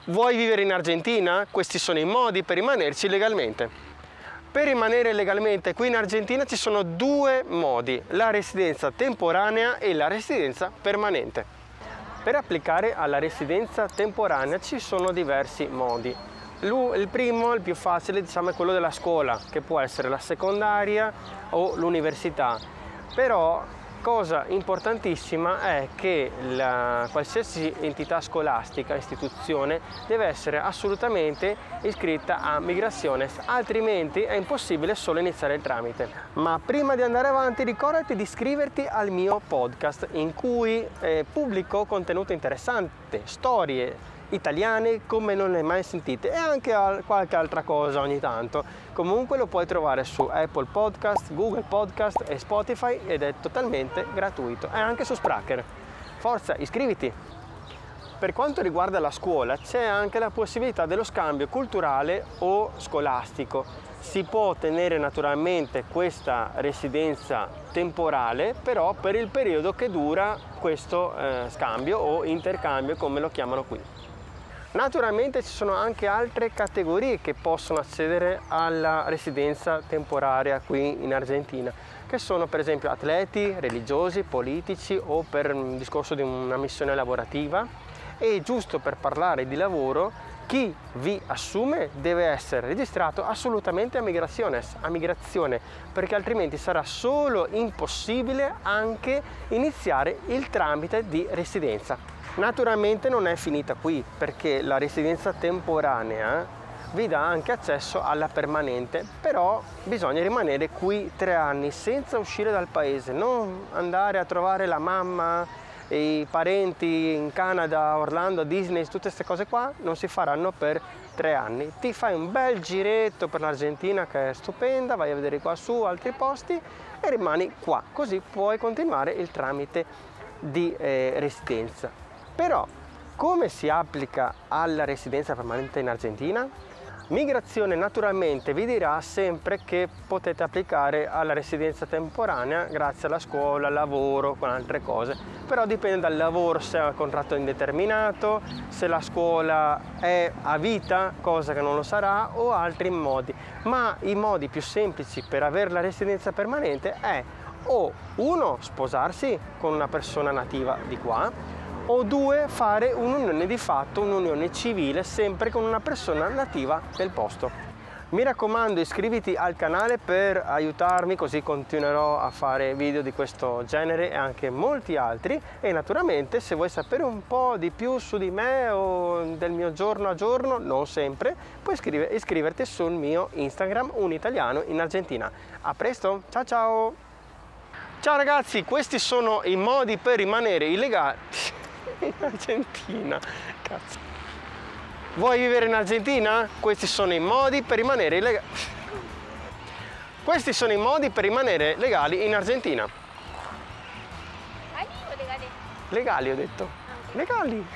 Vuoi vivere in Argentina? Questi sono i modi per rimanerci legalmente. Per rimanere legalmente qui in Argentina ci sono due modi, la residenza temporanea e la residenza permanente. Per applicare alla residenza temporanea ci sono diversi modi. Il primo, il più facile, diciamo, è quello della scuola, che può essere la secondaria o l'università. Però cosa importantissima è che qualsiasi entità scolastica, istituzione, deve essere assolutamente iscritta a Migraciones, altrimenti è impossibile solo iniziare il tramite. Ma prima di andare avanti ricordati di iscriverti al mio podcast in cui pubblico contenuto interessante, storie italiane come non le hai mai sentite e anche qualche altra cosa ogni tanto. Comunque lo puoi trovare su Apple Podcast, Google Podcast e Spotify ed è totalmente gratuito, e anche su Spreaker. Forza, iscriviti! Per quanto riguarda la scuola c'è anche la possibilità dello scambio culturale o scolastico. Si può ottenere naturalmente questa residenza temporale, però per il periodo che dura questo scambio o intercambio, come lo chiamano qui. Naturalmente ci sono anche altre categorie che possono accedere alla residenza temporanea qui in Argentina, che sono per esempio atleti, religiosi, politici o per un discorso di una missione lavorativa. E giusto per parlare di lavoro, chi vi assume deve essere registrato assolutamente a migrazione, perché altrimenti sarà solo impossibile anche iniziare il tramite di residenza. Naturalmente non è finita qui, perché la residenza temporanea vi dà anche accesso alla permanente, però bisogna rimanere qui 3 anni senza uscire dal paese, non andare a trovare la mamma e i parenti in Canada, Orlando, Disney, tutte queste cose qua non si faranno per 3 anni. Ti fai un bel giretto per l'Argentina che è stupenda, vai a vedere qua su altri posti e rimani qua, così puoi continuare il tramite di residenza. Però come si applica alla residenza permanente in Argentina? Migrazione naturalmente vi dirà sempre che potete applicare alla residenza temporanea grazie alla scuola, al lavoro, con altre cose, però dipende dal lavoro, se è un contratto indeterminato, se la scuola è a vita, cosa che non lo sarà, o altri modi. Ma i modi più semplici per avere la residenza permanente è o 1 sposarsi con una persona nativa di qua, o 2 fare un'unione di fatto, un'unione civile, sempre con una persona nativa del posto. Mi raccomando, iscriviti al canale per aiutarmi, così continuerò a fare video di questo genere e anche molti altri. E naturalmente se vuoi sapere un po' di più su di me o del mio giorno a giorno, non sempre, puoi iscriverti sul mio Instagram, un italiano in Argentina. A presto, ciao ciao! Ciao ragazzi, questi sono i modi per rimanere illegali in Argentina. Cazzo. Vuoi vivere in Argentina? Questi sono i modi per rimanere illegali. Questi sono i modi per rimanere legali in Argentina. Legali o legali? Legali ho detto. Legali.